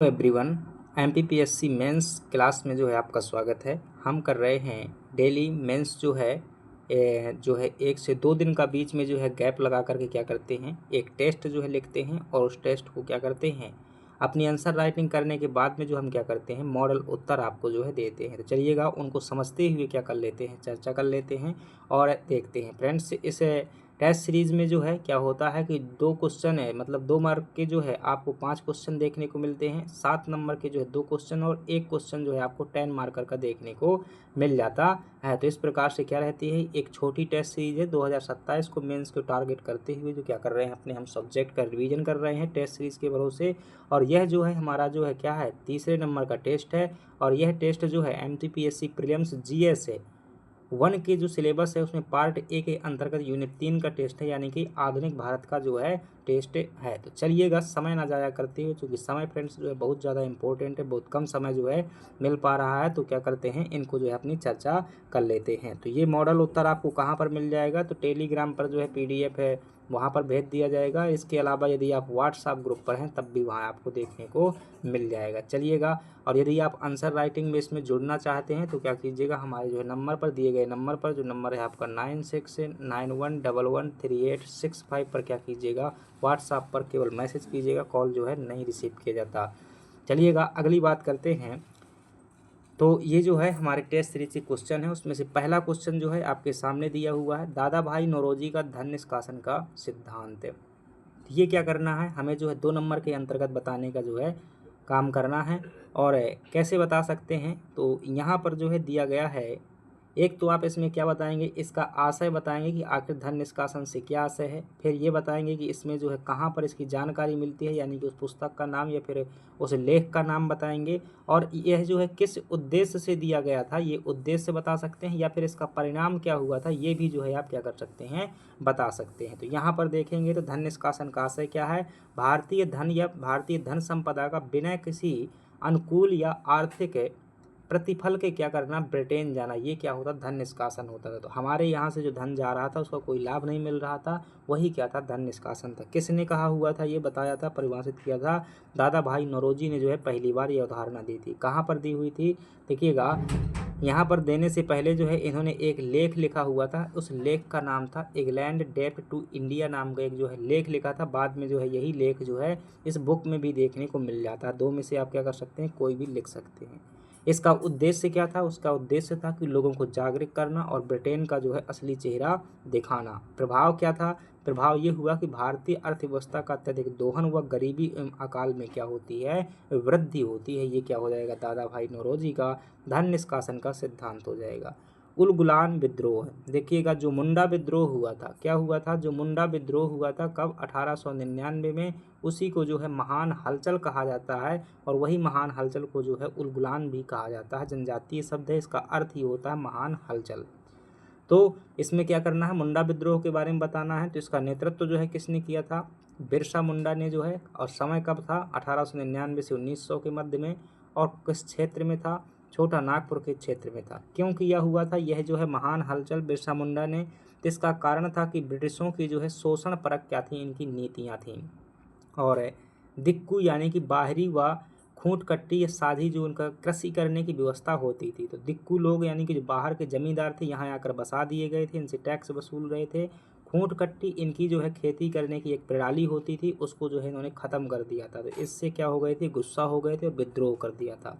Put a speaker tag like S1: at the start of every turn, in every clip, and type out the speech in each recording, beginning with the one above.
S1: Everyone, MPPSC mains class में जो है आपका स्वागत है। हम कर रहे हैं डेली मेंस जो है 1 से 2 दिन का बीच में जो है गैप लगा करके क्या करते हैं, एक टेस्ट जो है लिखते हैं और उस टेस्ट को क्या करते हैं, अपनी आंसर राइटिंग करने के बाद में जो हम क्या करते हैं, मॉडल उत्तर आपको जो है देते हैं। तो चलिएगा उनको समझते हुए क्या कर लेते हैं, चर्चा कर लेते हैं और देखते हैं। फ्रेंड्स, इस टेस्ट सीरीज़ में जो है क्या होता है कि 2 क्वेश्चन है, मतलब 2 मार्क के जो है आपको 5 क्वेश्चन देखने को मिलते हैं। 7 नंबर के जो है 2 क्वेश्चन और 1 क्वेश्चन जो है आपको 10 मार्कर का देखने को मिल जाता है। तो इस प्रकार से क्या रहती है, एक छोटी टेस्ट सीरीज है। 2027 को मेंस को टारगेट करते हुए जो क्या कर रहे हैं, अपने हम सब्जेक्ट का रिवीजन कर रहे हैं टेस्ट सीरीज के भरोसे। और यह जो है हमारा जो है क्या है, तीसरे नंबर का टेस्ट है। और यह टेस्ट जो है एमपीपीएससी प्रीलिम्स जीएस है 1 के जो सिलेबस है उसमें पार्ट ए के अंतर्गत यूनिट 3 का टेस्ट है, यानी कि आधुनिक भारत का जो है टेस्ट है। तो चलिएगा समय ना जाया करते हुए, क्योंकि समय फ्रेंड्स जो है बहुत ज़्यादा इंपॉर्टेंट है, बहुत कम समय जो है मिल पा रहा है, तो क्या करते हैं, इनको जो है अपनी चर्चा कर लेते हैं। तो ये मॉडल उत्तर आपको कहाँ पर मिल जाएगा, तो टेलीग्राम पर जो है PDF है, वहाँ पर भेज दिया जाएगा। इसके अलावा यदि आप व्हाट्सएप ग्रुप पर हैं तब भी वहाँ आपको देखने को मिल जाएगा। चलिएगा, और यदि आप आंसर राइटिंग में इसमें जुड़ना चाहते हैं तो क्या कीजिएगा, हमारे जो है नंबर पर दिए गए नंबर पर, जो नंबर है आपका 9691113865 पर क्या कीजिएगा, व्हाट्सएप पर केवल मैसेज कीजिएगा, कॉल जो है नहीं रिसीव किया जाता। चलिएगा अगली बात करते हैं। तो ये जो है हमारे टेस्ट सीरीज के क्वेश्चन है, उसमें से पहला क्वेश्चन जो है आपके सामने दिया हुआ है, दादा भाई नौरोजी का धन निष्कासन का सिद्धांत। ये क्या करना है, हमें जो है 2 नंबर के अंतर्गत बताने का जो है काम करना है। और कैसे बता सकते हैं, तो यहाँ पर जो है दिया गया है, एक तो आप इसमें क्या बताएंगे, इसका आशय बताएंगे कि आखिर धन निष्कासन से क्या आशय है। फिर ये बताएंगे कि इसमें जो है कहाँ पर इसकी जानकारी मिलती है, यानी कि उस पुस्तक का नाम या फिर उस लेख का नाम बताएंगे। और यह जो है किस उद्देश्य से दिया गया था, ये उद्देश्य बता सकते हैं, या फिर इसका परिणाम क्या हुआ था, ये भी जो है आप क्या कर सकते हैं, बता सकते हैं। तो यहाँ पर देखेंगे तो धन निष्कासन का आशय क्या है, भारतीय धन या भारतीय धन संपदा का बिना किसी अनुकूल या आर्थिक प्रतिफल के क्या करना, ब्रिटेन जाना, ये क्या होता, धन निष्कासन होता था। तो हमारे यहाँ से जो धन जा रहा था उसका कोई लाभ नहीं मिल रहा था, वही क्या था, धन निष्कासन था। किसने कहा हुआ था, ये बताया था, परिभाषित किया था, दादा भाई नौरोजी ने जो है पहली बार ये अवधारणा दी थी। कहाँ पर दी हुई थी, देखिएगा यहाँ पर देने से पहले जो है इन्होंने एक लेख लिखा हुआ था, उस लेख का नाम था इंग्लैंड डेप्ट टू इंडिया नाम का एक जो है लेख लिखा था। बाद में जो है यही लेख जो है इस बुक में भी देखने को मिल जाता है। 2 में से आप क्या कर सकते हैं, कोई भी लिख सकते हैं। इसका उद्देश्य क्या था, उसका उद्देश्य था कि लोगों को जागरूक करना और ब्रिटेन का जो है असली चेहरा दिखाना। प्रभाव क्या था, प्रभाव ये हुआ कि भारतीय अर्थव्यवस्था का अत्यधिक दोहन व गरीबी एवं अकाल में क्या होती है, वृद्धि होती है। ये क्या हो जाएगा, दादा भाई नौरोजी का धन निष्कासन का सिद्धांत हो जाएगा। उलगुलान विद्रोह, देखिएगा जो मुंडा विद्रोह हुआ था, क्या हुआ था, जो मुंडा विद्रोह हुआ था कब, 1899 में। उसी को जो है महान हलचल कहा जाता है, और वही महान हलचल को जो है उलगुलान भी कहा जाता है। जनजातीय शब्द है, इसका अर्थ ही होता है महान हलचल। तो इसमें क्या करना है, मुंडा विद्रोह के बारे में बताना है। तो इसका नेतृत्व जो है किसने किया था, बिरसा मुंडा ने जो है। और समय कब था, 1899 से 1900 के मध्य में। और किस क्षेत्र में था, छोटा नागपुर के क्षेत्र में था। क्यों किया हुआ था यह जो है महान हलचल बिरसा मुंडा ने, तो इसका कारण था कि ब्रिटिशों की जो है शोषण परक क्या थी, इनकी नीतियाँ थीं। और दिक्कू यानी कि बाहरी व खूंट कट्टी या साझी जो उनका कृषि करने की व्यवस्था होती थी। तो दिक्कू लोग यानी कि जो बाहर के जमींदार थे यहाँ आकर बसा दिए गए थे, इनसे टैक्स वसूल रहे थे। खूंट कट्टी इनकी जो है खेती करने की एक प्रणाली होती थी, उसको जो है इन्होंने ख़त्म कर दिया था। तो इससे क्या हो गए थे, गुस्सा हो गए थे और विद्रोह कर दिया था।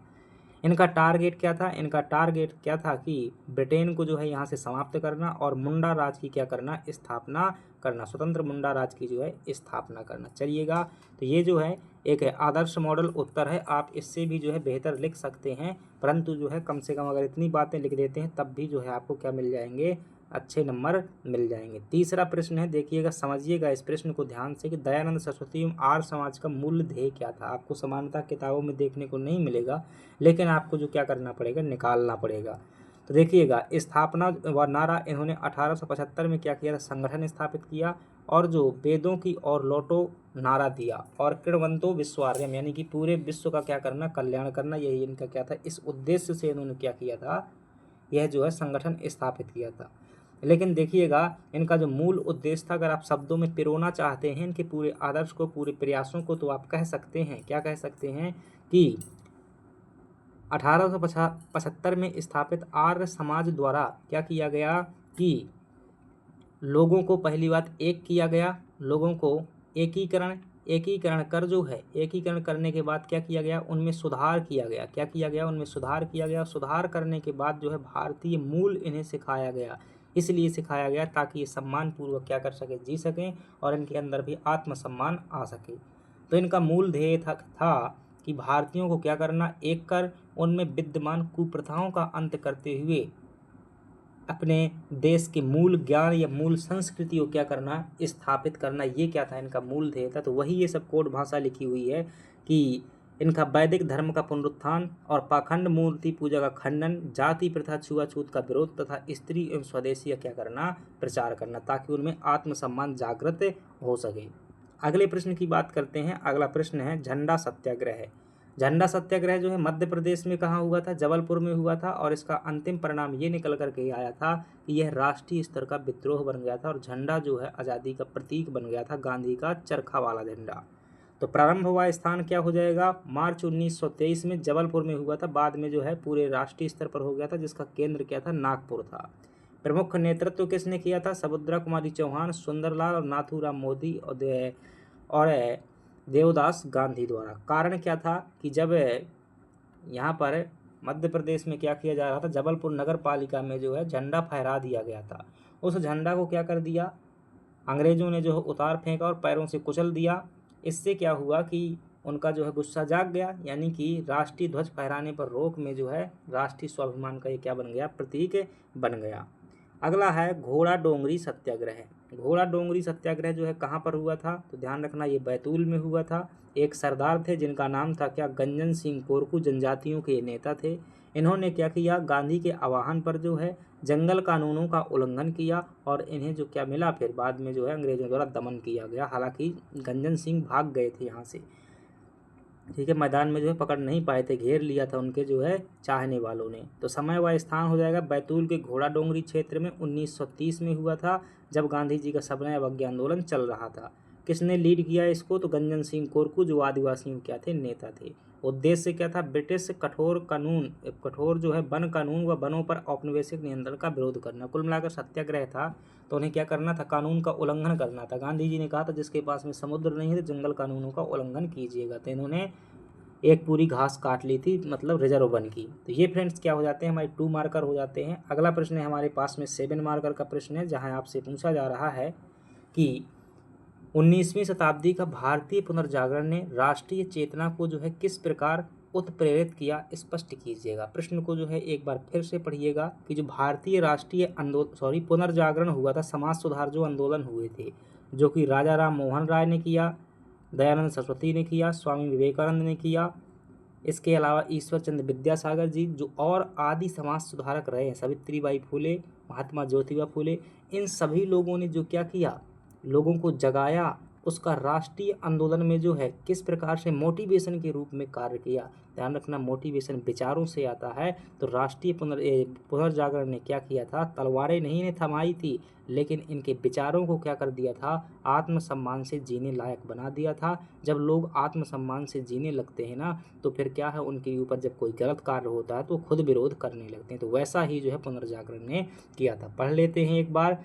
S1: इनका टारगेट क्या था, इनका टारगेट क्या था कि ब्रिटेन को जो है यहाँ से समाप्त करना और मुंडा राज की क्या करना, स्थापना करना, स्वतंत्र मुंडा राज की जो है स्थापना करना। चलिएगा, तो ये जो है एक आदर्श मॉडल उत्तर है, आप इससे भी जो है बेहतर लिख सकते हैं, परंतु जो है कम से कम अगर इतनी बातें लिख देते हैं तब भी जो है आपको क्या मिल जाएंगे, अच्छे नंबर मिल जाएंगे। तीसरा प्रश्न है, देखिएगा समझिएगा इस प्रश्न को ध्यान से, कि दयानंद सरस्वती एवं आर्य समाज का मूल ध्येय क्या था। आपको समानता किताबों में देखने को नहीं मिलेगा, लेकिन आपको जो क्या करना पड़ेगा, निकालना पड़ेगा। तो देखिएगा, स्थापना व नारा इन्होंने 1875 में क्या किया था, संगठन स्थापित किया। और जो वेदों की और लौटो नारा दिया, और कृणवंतो विश्वार्यम यानी कि पूरे विश्व का क्या करना, कल्याण करना, यही इनका क्या था, इस उद्देश्य से इन्होंने क्या किया था, यह जो है संगठन स्थापित किया था। लेकिन देखिएगा इनका जो मूल उद्देश्य था, अगर आप शब्दों में पिरोना चाहते हैं इनके पूरे आदर्श को, पूरे प्रयासों को, तो आप कह सकते हैं, क्या कह सकते हैं कि 1875 में स्थापित आर्य समाज द्वारा क्या किया गया कि लोगों को पहली बात एक किया गया, लोगों को एकीकरण कर जो है, एकीकरण करने के बाद क्या किया गया, उनमें सुधार किया गया। क्या किया गया, उनमें सुधार किया गया। सुधार करने के बाद जो है भारतीय मूल इन्हें सिखाया गया, इसलिए सिखाया गया ताकि ये सम्मान पूर्वक क्या कर सके, जी सकें, और इनके अंदर भी आत्मसम्मान आ सके। तो इनका मूल ध्येय था कि भारतीयों को क्या करना, एक कर उनमें विद्यमान कुप्रथाओं का अंत करते हुए अपने देश के मूल ज्ञान या मूल संस्कृति को क्या करना, स्थापित करना। ये क्या था, इनका मूल ध्येय था। तो वही ये सब कोड भाषा लिखी हुई है कि इनका वैदिक धर्म का पुनरुत्थान और पाखंड मूर्ति पूजा का खंडन, जाति प्रथा छुआछूत का विरोध तथा स्त्री एवं स्वदेशी का क्या करना, प्रचार करना, ताकि उनमें आत्मसम्मान जागृत हो सके। अगले प्रश्न की बात करते हैं। अगला प्रश्न है झंडा सत्याग्रह। झंडा सत्याग्रह जो है मध्य प्रदेश में कहाँ हुआ था, जबलपुर में हुआ था, और इसका अंतिम परिणाम ये निकल करके आया था कि यह राष्ट्रीय स्तर का विद्रोह बन गया था और झंडा जो है आज़ादी का प्रतीक बन गया था, गांधी का चरखा वाला झंडा। तो प्रारंभ हुआ स्थान क्या हो जाएगा, मार्च 1923 में जबलपुर में हुआ था, बाद में जो है पूरे राष्ट्रीय स्तर पर हो गया था, जिसका केंद्र क्या था, नागपुर था। प्रमुख नेतृत्व किसने किया था, सुभद्रा कुमारी चौहान, सुंदरलाल और नाथूराम मोदी और देवदास गांधी द्वारा। कारण क्या था कि जब यहाँ पर मध्य प्रदेश में क्या किया जा रहा था, जबलपुर नगर पालिका में जो है झंडा फहरा दिया गया था, उस झंडा को क्या कर दिया, अंग्रेजों ने जो है उतार फेंका और पैरों से कुचल दिया। इससे क्या हुआ कि उनका जो है गुस्सा जाग गया, यानी कि राष्ट्रीय ध्वज फहराने पर रोक में जो है राष्ट्रीय स्वाभिमान का ये क्या बन गया, प्रतीक बन गया। अगला है घोड़ा डोंगरी सत्याग्रह। घोड़ा डोंगरी सत्याग्रह जो है कहाँ पर हुआ था, तो ध्यान रखना ये बैतूल में हुआ था। एक सरदार थे जिनका नाम था क्या, गंजन सिंह कोरकू, जनजातियों के नेता थे। इन्होंने क्या किया, गांधी के आह्वान पर जो है जंगल कानूनों का उल्लंघन किया और इन्हें जो क्या मिला, फिर बाद में जो है अंग्रेजों द्वारा दमन किया गया। हालांकि गंजन सिंह भाग गए थे यहाँ से, ठीक है, मैदान में जो है पकड़ नहीं पाए थे, घेर लिया था उनके जो है चाहने वालों ने। तो समय व स्थान हो जाएगा बैतूल के घोड़ा डोंगरी क्षेत्र में 1930 में हुआ था, जब गांधी जी का सबने अवज्ञा आंदोलन चल रहा था। किसने लीड किया इसको, तो गंजन सिंह कोरकू, जो आदिवासियों क्या थे, नेता थे। उद्देश्य क्या था, ब्रिटिश कठोर जो है वन कानून व वनों पर औपनिवेशिक नियंत्रण का विरोध करना। कुल मिलाकर सत्याग्रह था, तो उन्हें क्या करना था, कानून का उल्लंघन करना था। गांधी जी ने कहा था जिसके पास में समुद्र नहीं है तो जंगल कानूनों का उल्लंघन कीजिएगा, तो इन्होंने एक पूरी घास काट ली थी, मतलब रिजर्व वन की। तो ये फ्रेंड्स क्या हो जाते हैं, हमारे 2 मार्कर हो जाते हैं। अगला प्रश्न है हमारे पास में 7 मार्कर का प्रश्न है, जहां आपसे पूछा जा रहा है कि 19वीं शताब्दी का भारतीय पुनर्जागरण ने राष्ट्रीय चेतना को जो है किस प्रकार उत्प्रेरित किया, स्पष्ट कीजिएगा। प्रश्न को जो है एक बार फिर से पढ़िएगा कि जो भारतीय राष्ट्रीय पुनर्जागरण हुआ था, समाज सुधार जो आंदोलन हुए थे, जो कि राजा राम मोहन राय ने किया, दयानंद सरस्वती ने किया, स्वामी विवेकानंद ने किया, इसके अलावा ईश्वर चंद्र विद्यासागर जी जो और आदि समाज सुधारक रहे हैं, सावित्रीबाई फुले, महात्मा ज्योतिबा फुले, इन सभी लोगों ने जो क्या किया, लोगों को जगाया, उसका राष्ट्रीय आंदोलन में जो है किस प्रकार से मोटिवेशन के रूप में कार्य किया। ध्यान रखना, मोटिवेशन विचारों से आता है। तो राष्ट्रीय पुनर्जागरण ने क्या किया था, तलवारें नहीं ने थमाई थी, लेकिन इनके विचारों को क्या कर दिया था, आत्मसम्मान से जीने लायक बना दिया था। जब लोग आत्मसम्मान से जीने लगते हैं ना, तो फिर क्या है, उनके ऊपर जब कोई गलत कार्य होता है तो खुद विरोध करने लगते हैं। तो वैसा ही जो है पुनर्जागरण ने किया था। पढ़ लेते हैं एक बार।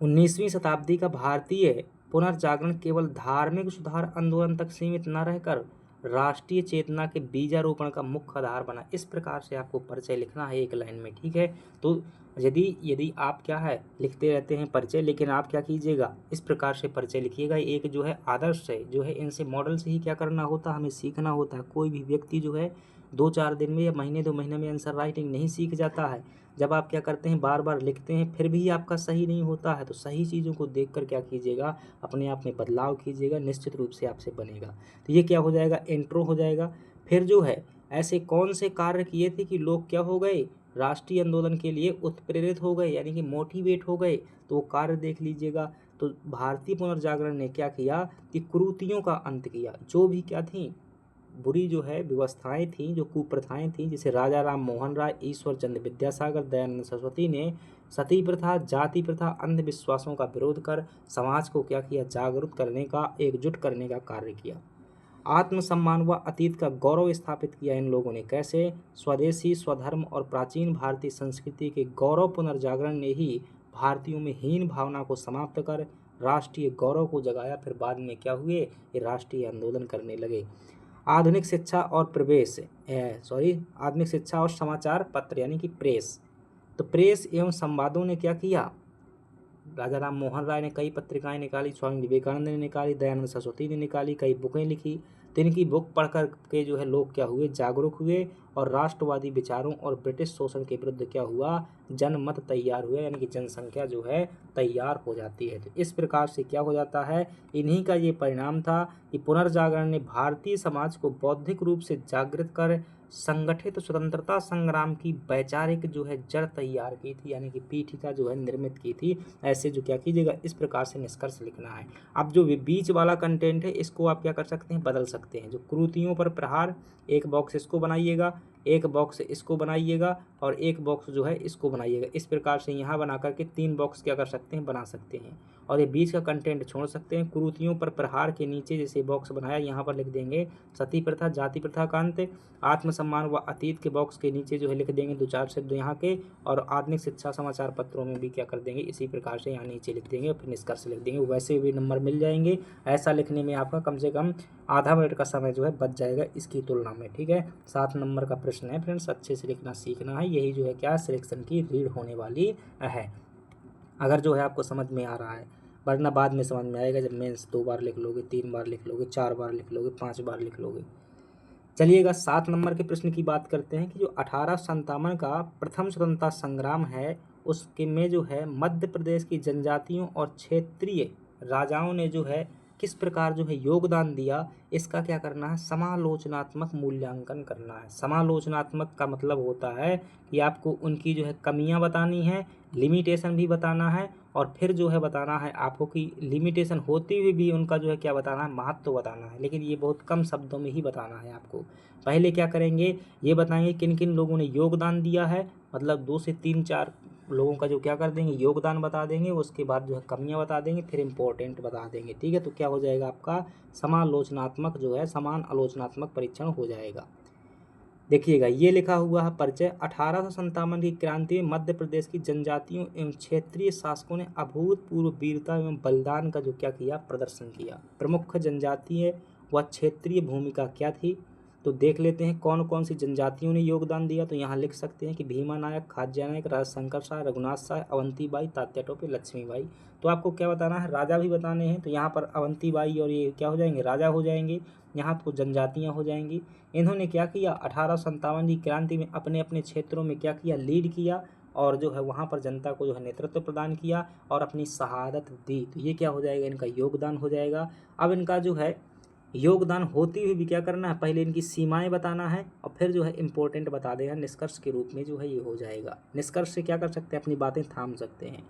S1: 19वीं शताब्दी का भारतीय पुनर्जागरण केवल धार्मिक सुधार आंदोलन तक सीमित न रहकर राष्ट्रीय चेतना के बीजारोपण का मुख्य आधार बना। इस प्रकार से आपको परिचय लिखना है एक लाइन में, ठीक है। तो यदि आप क्या है लिखते रहते हैं परिचय, लेकिन आप क्या कीजिएगा, इस प्रकार से परिचय लिखिएगा। एक जो है आदर्श है, जो है इनसे मॉडल से ही क्या करना होता है, हमें सीखना होता है। कोई भी व्यक्ति जो है 2-4 दिन में या महीने 2 महीने में आंसर राइटिंग नहीं सीख जाता है। जब आप क्या करते हैं, बार बार लिखते हैं, फिर भी आपका सही नहीं होता है, तो सही चीज़ों को देखकर क्या कीजिएगा, अपने आप में बदलाव कीजिएगा, निश्चित रूप से आपसे बनेगा। तो ये क्या हो जाएगा, इंट्रो हो जाएगा। फिर जो है ऐसे कौन से कार्य किए थे कि लोग क्या हो गए, राष्ट्रीय आंदोलन के लिए उत्प्रेरित हो गए, यानी कि मोटिवेट हो गए, तो वो कार्य देख लीजिएगा। तो भारतीय पुनर्जागरण ने क्या किया कि कुरीतियों का अंत किया, जो भी क्या थी, बुरी जो है व्यवस्थाएं थीं, जो कुप्रथाएं थीं, जिसे राजा राम मोहन राय, ईश्वर चंद्र विद्यासागर, दयानंद सरस्वती ने सती प्रथा, जाति प्रथा, अंधविश्वासों का विरोध कर समाज को क्या किया, जागरूक करने का, एकजुट करने का कार्य किया। आत्मसम्मान व अतीत का गौरव स्थापित किया इन लोगों ने कैसे, स्वदेशी, स्वधर्म और प्राचीन भारतीय संस्कृति के गौरव पुनर्जागरण ने ही भारतीयों में हीन भावना को समाप्त कर राष्ट्रीय गौरव को जगाया। फिर बाद में क्या हुए, ये राष्ट्रीय आंदोलन करने लगे। आधुनिक शिक्षा और आधुनिक शिक्षा और समाचार पत्र यानी कि प्रेस, तो प्रेस एवं संवादों ने क्या किया, राजा राम मोहन राय ने कई पत्रिकाएं निकाली, स्वामी विवेकानंद ने निकाली, दयानंद सरस्वती ने निकाली, कई बुकें लिखी। तो इनकी बुक पढ़ कर के जो है लोग क्या हुए, जागरूक हुए और राष्ट्रवादी विचारों और ब्रिटिश शोषण के विरुद्ध क्या हुआ, जनमत तैयार हुआ, यानी कि जनसंख्या जो है तैयार हो जाती है। तो इस प्रकार से क्या हो जाता है, इन्हीं का ये परिणाम था कि पुनर्जागरण ने भारतीय समाज को बौद्धिक रूप से जागृत कर संगठित स्वतंत्रता संग्राम की वैचारिक जो है जड़ तैयार की थी, यानी कि पीठिका जो है निर्मित की थी। ऐसे जो क्या कीजिएगा, इस प्रकार से निष्कर्ष लिखना है। अब जो बीच वाला कंटेंट है इसको आप क्या कर सकते हैं, बदल सकते हैं। जो कृतियों पर प्रहार, एक बॉक्स इसको बनाइएगा, एक बॉक्स इसको बनाइएगा और एक बॉक्स जो है इसको बनाइएगा। इस प्रकार से यहाँ बना करके 3 बॉक्स क्या कर सकते हैं, बना सकते हैं। और ये बीच का कंटेंट छोड़ सकते हैं। कुरीतियों पर प्रहार के नीचे जैसे बॉक्स बनाया यहाँ पर लिख देंगे सती प्रथा, जाति प्रथा का अंत। आत्मसम्मान व अतीत के बॉक्स के नीचे जो है लिख देंगे 2-4 शब्द यहाँ के। और आधुनिक शिक्षा समाचार पत्रों में भी क्या कर देंगे, इसी प्रकार से यहाँ नीचे लिख देंगे और फिर निष्कर्ष लिख देंगे। वैसे भी नंबर मिल जाएंगे। ऐसा लिखने में आपका कम से कम आधा मिनट का समय जो है बच जाएगा इसकी तुलना में। ठीक है, 7 नंबर का प्रश्न है फ्रेंड्स, अच्छे से लिखना सीखना है। यही जो है क्या सिलेक्शन की रीड होने वाली है, अगर जो है आपको समझ में आ रहा है। वरना बाद में समझ में आएगा जब मेंस 2 बार लिख लोगे, 3 बार लिख लोगे, 4 बार लिख लोगे, 5 बार लिख लोगे। चलिएगा 7 नंबर के प्रश्न की बात करते हैं कि जो 1857 का प्रथम स्वतंत्रता संग्राम है उसके में जो है मध्य प्रदेश की जनजातियों और क्षेत्रीय राजाओं ने जो है किस प्रकार जो है योगदान दिया, इसका क्या करना है, समालोचनात्मक मूल्यांकन करना है। समालोचनात्मक का मतलब होता है कि आपको उनकी जो है कमियां बतानी है, लिमिटेशन भी बताना है, और फिर जो है बताना है आपको कि लिमिटेशन होते हुए भी उनका जो है क्या बताना है, महत्व बताना है। लेकिन ये बहुत कम शब्दों में ही बताना है आपको। पहले क्या करेंगे, ये बताएंगे किन किन लोगों ने योगदान दिया है, मतलब 2 से 3-4 लोगों का जो क्या कर देंगे, योगदान बता देंगे। उसके बाद जो है कमियां बता देंगे, फिर इम्पोर्टेंट बता देंगे। ठीक है, तो क्या हो जाएगा आपका समालोचनात्मक जो है समान आलोचनात्मक परीक्षण हो जाएगा। देखिएगा ये लिखा हुआ है परिचय। 1857 की क्रांति में मध्य प्रदेश की जनजातियों एवं क्षेत्रीय शासकों ने अभूतपूर्व वीरता एवं बलिदान का जो क्या किया, प्रदर्शन किया। प्रमुख जनजातीय व क्षेत्रीय भूमिका क्या थी, तो देख लेते हैं कौन कौन सी जनजातियों ने योगदान दिया। तो यहाँ लिख सकते हैं कि भीमा नायक, खाज्या नायक, राजशंकर शाह, रघुनाथ शाह, अवंती बाई, तात्या टोपे, लक्ष्मी बाई। तो आपको क्या बताना है, राजा भी बताने हैं। तो यहाँ पर अवंती बाई और ये क्या हो जाएंगे, राजा हो जाएंगे। यहाँ तो जनजातियाँ हो जाएंगी। इन्होंने क्या किया, 1857 की क्रांति में अपने अपने क्षेत्रों में क्या किया, लीड किया और जो है वहाँ पर जनता को जो है नेतृत्व प्रदान किया और अपनी शहादत दी। तो ये क्या हो जाएगा, इनका योगदान हो जाएगा। अब इनका जो है योगदान होते हुए भी क्या करना है, पहले इनकी सीमाएं बताना है और फिर जो है इम्पोर्टेंट बता देगा। निष्कर्ष के रूप में जो है ये हो जाएगा। निष्कर्ष से क्या कर सकते हैं, अपनी बातें थाम सकते हैं।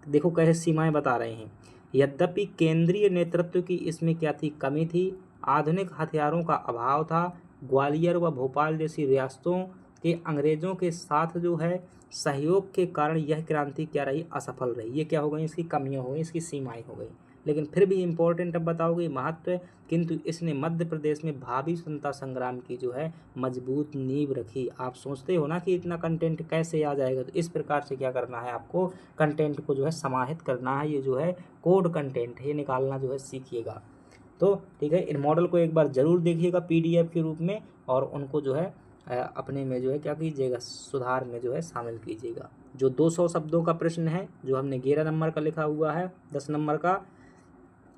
S1: देखो कैसे सीमाएं बता रहे हैं। यद्यपि केंद्रीय नेतृत्व की इसमें क्या थी, कमी थी। आधुनिक हथियारों का अभाव था। ग्वालियर व भोपाल जैसी रियासतों के अंग्रेजों के साथ जो है सहयोग के कारण यह क्रांति क्या रही, असफल रही। ये क्या हो गई, इसकी कमियां हो गई, इसकी सीमाएं हो गई। लेकिन फिर भी इम्पोर्टेंट अब बताओगे महत्व, किंतु इसने मध्य प्रदेश में भावी स्वतंत्रता संग्राम की जो है मजबूत नींव रखी। आप सोचते हो ना कि इतना कंटेंट कैसे आ जाएगा, तो इस प्रकार से क्या करना है, आपको कंटेंट को जो है समाहित करना है। ये जो है कोड कंटेंट है, ये निकालना जो है सीखिएगा। तो ठीक है, इन मॉडल को एक बार जरूर देखिएगा PDF के रूप में और उनको जो है अपने में जो है क्या कीजिएगा, सुधार में जो है शामिल कीजिएगा। जो 200 शब्दों का प्रश्न है जो हमने 11 नंबर का लिखा हुआ है 10 नंबर का,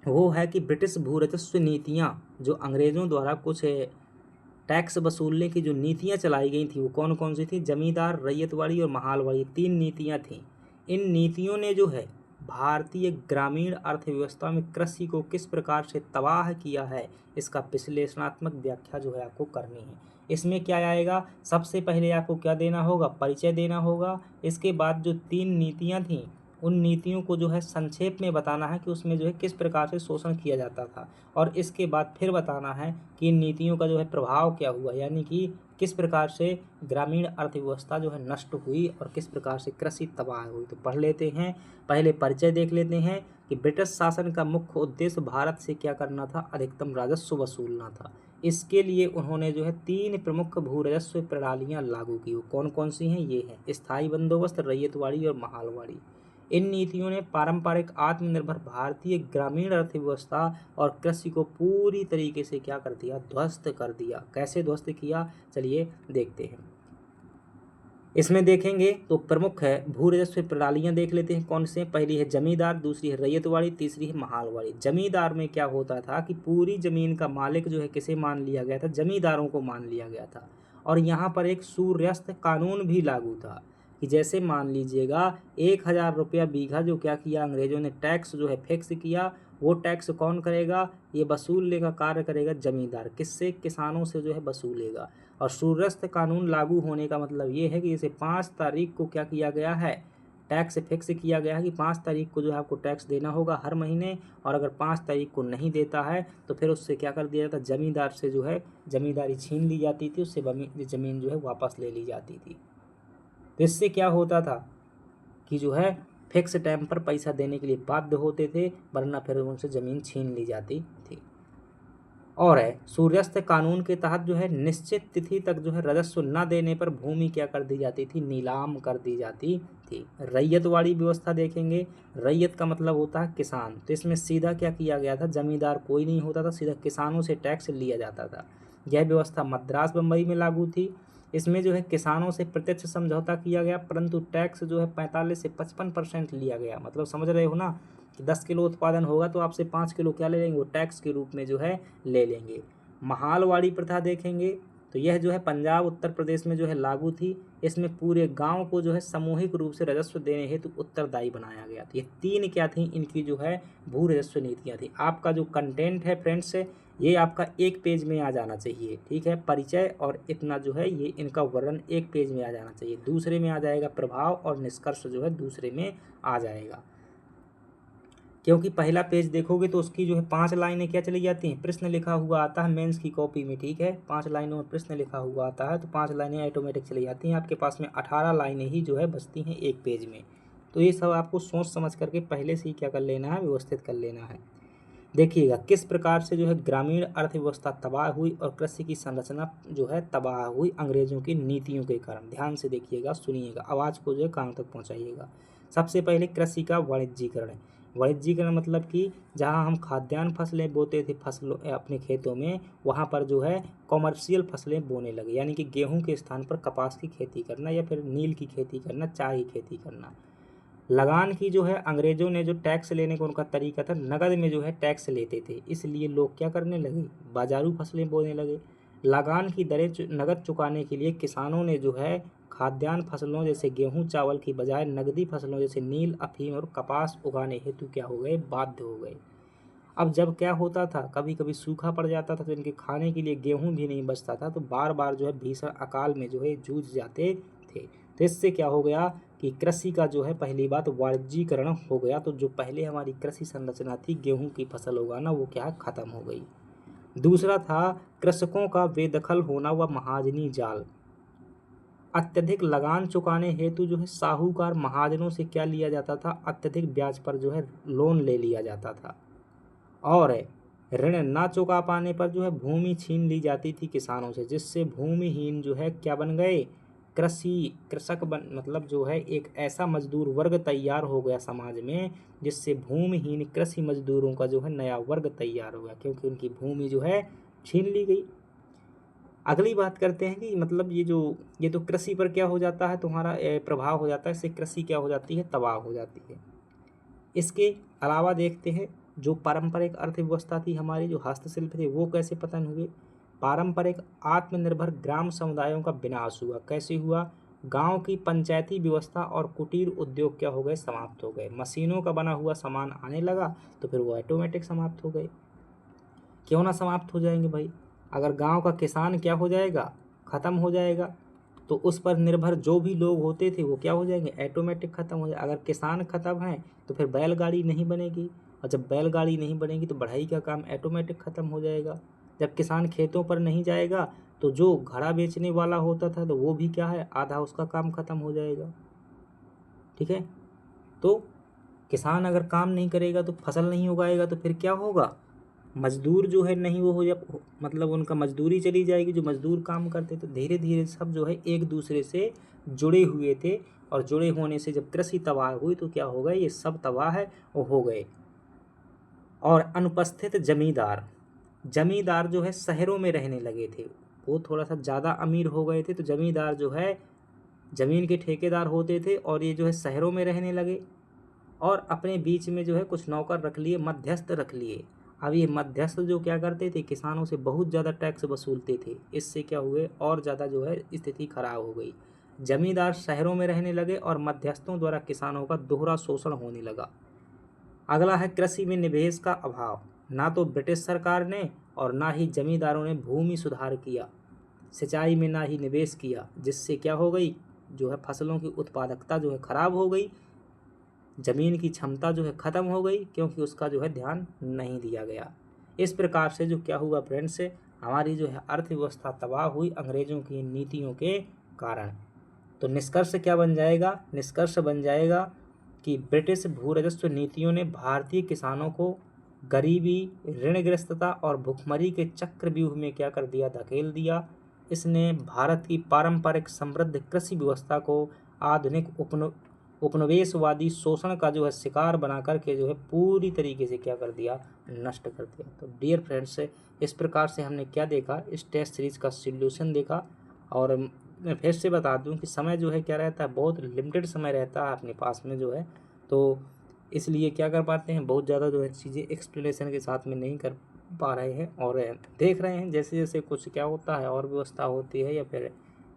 S1: वो है कि ब्रिटिश भूराजस्व नीतियाँ, जो अंग्रेज़ों द्वारा कुछ टैक्स वसूलने की जो नीतियाँ चलाई गई थी वो कौन कौन सी थी, जमींदार, रैयतवाड़ी और महालवाड़ी, 3 नीतियाँ थीं। इन नीतियों ने जो है भारतीय ग्रामीण अर्थव्यवस्था में कृषि को किस प्रकार से तबाह किया है, इसका विश्लेषणात्मक व्याख्या जो है आपको करनी है। इसमें क्या आएगा, सबसे पहले आपको क्या देना होगा, परिचय देना होगा। इसके बाद जो 3 नीतियाँ थीं उन नीतियों को जो है संक्षेप में बताना है कि उसमें जो है किस प्रकार से शोषण किया जाता था, और इसके बाद फिर बताना है कि इन नीतियों का जो है प्रभाव क्या हुआ, यानी कि किस प्रकार से ग्रामीण अर्थव्यवस्था जो है नष्ट हुई और किस प्रकार से कृषि तबाह हुई। तो पढ़ लेते हैं, पहले परिचय देख लेते हैं कि ब्रिटिश शासन का मुख्य उद्देश्य भारत से क्या करना था, अधिकतम राजस्व वसूलना था। इसके लिए उन्होंने जो है 3 प्रमुख भू राजस्व प्रणालियाँ लागू की। वो कौन कौन सी हैं, ये हैं स्थायी बंदोबस्त, रैयतवाड़ी और महालवाड़ी। इन नीतियों ने पारंपरिक आत्मनिर्भर भारतीय ग्रामीण अर्थव्यवस्था और कृषि को पूरी तरीके से क्या कर दिया, ध्वस्त कर दिया। कैसे ध्वस्त किया, चलिए देखते हैं। इसमें देखेंगे तो प्रमुख है भू राजस्व प्रणालियां देख लेते हैं कौन से। पहली है जमींदार, दूसरी है रैयतवाड़ी, तीसरी है महालवाड़ी। जमींदार में क्या होता था कि पूरी जमीन का मालिक जो है किसे मान लिया गया था, जमींदारों को मान लिया गया था। और यहाँ पर एक सूर्यस्त कानून भी लागू था कि जैसे मान लीजिएगा 1000 रुपया बीघा जो क्या किया अंग्रेजों ने टैक्स जो है फिक्स किया, वो टैक्स कौन करेगा, ये वसूलने का कार्य करेगा जमींदार। किससे, किसानों से जो है वसूलेगा। और सूर्यस्त कानून लागू होने का मतलब ये है कि जैसे 5 तारीख को क्या किया गया है, टैक्स फिक्स किया गया है कि 5 तारीख को जो है आपको टैक्स देना होगा हर महीने, और अगर 5 तारीख को नहीं देता है तो फिर उससे क्या कर दिया जाता, जमींदार से जो है जमींदारी छीन ली जाती थी, उससे ज़मीन जो है वापस ले ली जाती थी। तो इससे क्या होता था कि जो है फिक्स टाइम पर पैसा देने के लिए बाध्य होते थे, वरना फिर उनसे ज़मीन छीन ली जाती थी। और है सूर्यास्त कानून के तहत जो है निश्चित तिथि तक जो है राजस्व न देने पर भूमि क्या कर दी जाती थी, नीलाम कर दी जाती थी। रैयतवाड़ी व्यवस्था देखेंगे, रैयत का मतलब होता है किसान। तो इसमें सीधा क्या किया गया था, जमींदार कोई नहीं होता था, सीधा किसानों से टैक्स लिया जाता था। यह व्यवस्था मद्रास बम्बई में लागू थी। इसमें जो है किसानों से प्रत्यक्ष समझौता किया गया, परंतु टैक्स जो है 45 से 55% लिया गया। मतलब समझ रहे हो ना कि 10 किलो उत्पादन होगा तो आपसे 5 किलो क्या ले लेंगे, वो टैक्स के रूप में जो है ले लेंगे। महालवाड़ी प्रथा देखेंगे तो यह जो है पंजाब उत्तर प्रदेश में जो है लागू थी। इसमें पूरे गांव को जो है सामूहिक रूप से राजस्व देने हेतु उत्तरदायी बनाया गया। तो ये 3 क्या थी, इनकी जो है भू राजस्व नीतियाँ थी। आपका जो कंटेंट है फ्रेंड्स, ये आपका 1 पेज में आ जाना चाहिए, ठीक है। परिचय और इतना जो है ये इनका वर्णन 1 पेज में आ जाना चाहिए। दूसरे में आ जाएगा प्रभाव और निष्कर्ष जो है दूसरे में आ जाएगा, क्योंकि पहला पेज देखोगे तो उसकी जो है 5 लाइनें क्या चली जाती हैं, प्रश्न लिखा हुआ आता है मेंस की कॉपी में, ठीक है। 5 लाइनों में प्रश्न लिखा हुआ आता है तो 5 लाइनें ऑटोमेटिक चली जाती हैं। आपके पास में 18 लाइनें ही जो है बचती हैं 1 पेज में। तो ये सब आपको सोच समझ करके पहले से ही क्या कर लेना है, व्यवस्थित कर लेना है। देखिएगा किस प्रकार से जो है ग्रामीण अर्थव्यवस्था तबाह हुई और कृषि की संरचना जो है तबाह हुई अंग्रेजों की नीतियों के कारण। ध्यान से देखिएगा, सुनिएगा, आवाज़ को जो है कान तक पहुंचाइएगा। सबसे पहले कृषि का वाणिज्यीकरण। वाणिज्यीकरण मतलब कि जहां हम खाद्यान्न फसलें बोते थे फसलों अपने खेतों में, वहां पर जो है कॉमर्शियल फसलें बोने लगे, यानी कि गेहूं के स्थान पर कपास की खेती करना या फिर नील की खेती करना, चाय की खेती करना। लगान की जो है अंग्रेजों ने जो टैक्स लेने का उनका तरीका था, नगद में जो है टैक्स लेते थे, इसलिए लोग क्या करने लगे, बाजारू फसलें बोने लगे। लगान की दरें नगद चुकाने के लिए किसानों ने जो है खाद्यान्न फसलों जैसे गेहूं चावल की बजाय नगदी फसलों जैसे नील, अफीम और कपास उगाने हेतु क्या हो गए, बाध्य हो गए। अब जब क्या होता था, कभी कभी सूखा पड़ जाता था तो इनके खाने के लिए गेहूं भी नहीं बचता था, तो बार बार जो है भीषण अकाल में जो है जूझ जाते थे। तो इससे क्या हो गया कि कृषि का जो है पहली बात वाणिज्यीकरण हो गया। तो जो पहले हमारी कृषि संरचना थी गेहूं की फसल उगाना, वो क्या खत्म हो गई। दूसरा था कृषकों का बेदखल होना व महाजनी जाल। अत्यधिक लगान चुकाने हेतु जो है साहूकार महाजनों से क्या लिया जाता था, अत्यधिक ब्याज पर जो है लोन ले लिया जाता था। और ऋण ना चुका पाने पर जो है भूमि छीन ली जाती थी किसानों से, जिससे भूमिहीन जो है क्या बन गए, कृषक बन, मतलब जो है एक ऐसा मजदूर वर्ग तैयार हो गया समाज में, जिससे भूमिहीन कृषि मजदूरों का जो है नया वर्ग तैयार हो गया, क्योंकि उनकी भूमि जो है छीन ली गई। अगली बात करते हैं कि मतलब ये तो कृषि पर क्या हो जाता है, तुम्हारा प्रभाव हो जाता है, इससे कृषि क्या हो जाती है, तबाह हो जाती है। इसके अलावा देखते हैं जो पारंपरिक अर्थव्यवस्था थी हमारी, जो हस्तशिल्प थे, वो कैसे पतन हुए। पारंपरिक आत्मनिर्भर ग्राम समुदायों का विनाश हुआ। कैसे हुआ, गांव की पंचायती व्यवस्था और कुटीर उद्योग क्या हो गए, समाप्त हो गए। मशीनों का बना हुआ सामान आने लगा तो फिर वो ऑटोमेटिक समाप्त हो गए। क्यों ना समाप्त हो जाएंगे भाई, अगर गांव का किसान क्या हो जाएगा, खत्म हो जाएगा, तो उस पर निर्भर जो भी लोग होते थे वो क्या हो जाएंगे, ऑटोमेटिक ख़त्म हो जाए। अगर किसान ख़त्म है तो फिर बैलगाड़ी नहीं बनेगी, और जब बैलगाड़ी नहीं बनेगी तो बढ़ई का काम ऑटोमेटिक ख़त्म हो जाएगा। जब किसान खेतों पर नहीं जाएगा तो जो घड़ा बेचने वाला होता था तो वो भी क्या है, आधा उसका काम ख़त्म हो जाएगा। ठीक है, तो किसान अगर काम नहीं करेगा तो फसल नहीं उगाएगा तो फिर क्या होगा, मजदूर जो है नहीं वो हो जा, मतलब उनका मजदूरी चली जाएगी। जो मजदूर काम करते तो धीरे धीरे सब जो है एक दूसरे से जुड़े हुए थे, और जुड़े होने से जब कृषि तबाह हुई तो क्या हो गए, ये सब तबाह है वो हो गए। और अनुपस्थित जमींदार, जमींदार जो है शहरों में रहने लगे थे, वो थोड़ा सा ज़्यादा अमीर हो गए थे, तो जमींदार जो है ज़मीन के ठेकेदार होते थे, और ये जो है शहरों में रहने लगे, और अपने बीच में जो है कुछ नौकर रख लिए, मध्यस्थ रख लिए। अब ये मध्यस्थ जो क्या करते थे, किसानों से बहुत ज़्यादा टैक्स वसूलते थे। इससे क्या हुए, और ज़्यादा जो है स्थिति खराब हो गई। जमींदार शहरों में रहने लगे और मध्यस्थों द्वारा किसानों का दोहरा शोषण होने लगा। अगला है कृषि में निवेश का अभाव। ना तो ब्रिटिश सरकार ने और ना ही जमींदारों ने भूमि सुधार किया, सिंचाई में ना ही निवेश किया, जिससे क्या हो गई, जो है फसलों की उत्पादकता जो है खराब हो गई, ज़मीन की क्षमता जो है ख़त्म हो गई, क्योंकि उसका जो है ध्यान नहीं दिया गया। इस प्रकार से जो क्या हुआ फ्रेंड्स, हमारी जो है अर्थव्यवस्था तबाह हुई अंग्रेज़ों की नीतियों के कारण। तो निष्कर्ष क्या बन जाएगा, निष्कर्ष बन जाएगा कि ब्रिटिश भू राजस्व नीतियों ने भारतीय किसानों को गरीबी, ऋणग्रस्तता और भुखमरी के चक्रव्यूह में क्या कर दिया, धकेल दिया। इसने भारत की पारंपरिक समृद्ध कृषि व्यवस्था को आधुनिक उपनिवेशवादी शोषण का जो है शिकार बना करके जो है पूरी तरीके से क्या कर दिया, नष्ट कर दिया। तो डियर फ्रेंड्स, इस प्रकार से हमने क्या देखा, इस टेस्ट सीरीज का सॉल्यूशन देखा। और मैं फिर से बता दूं कि समय जो है क्या रहता है, बहुत लिमिटेड समय रहता है अपने पास में जो है, तो इसलिए क्या कर पाते हैं, बहुत ज़्यादा जो है चीज़ें एक्सप्लेनेशन के साथ में नहीं कर पा रहे हैं, और देख रहे हैं जैसे जैसे कुछ क्या होता है और व्यवस्था होती है, या फिर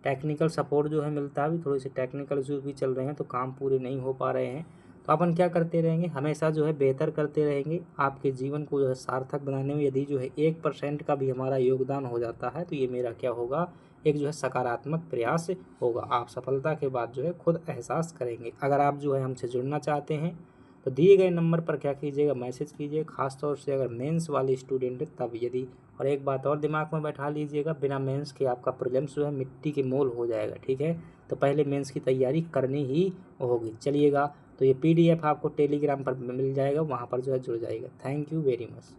S1: टेक्निकल सपोर्ट जो है मिलता है। अभी थोड़ी सी टेक्निकल इश्यूज भी चल रहे हैं तो काम पूरे नहीं हो पा रहे हैं। तो अपन क्या करते रहेंगे, हमेशा जो है बेहतर करते रहेंगे। आपके जीवन को जो है सार्थक बनाने में यदि जो है 1% का भी हमारा योगदान हो जाता है तो ये मेरा क्या होगा, एक जो है सकारात्मक प्रयास होगा। आप सफलता के बाद जो है खुद एहसास करेंगे। अगर आप जो है हमसे जुड़ना चाहते हैं तो दिए गए नंबर पर क्या कीजिएगा, मैसेज कीजिए। खासतौर से अगर मेंस वाले स्टूडेंट है तब यदि, और एक बात और दिमाग में बैठा लीजिएगा, बिना मेंस के आपका प्रीलिम्स जो है मिट्टी के मोल हो जाएगा। ठीक है, तो पहले मेंस की तैयारी करनी ही होगी। चलिएगा, तो ये PDF आपको टेलीग्राम पर मिल जाएगा, वहाँ पर जो है जुड़ जाएगा। Thank you very much.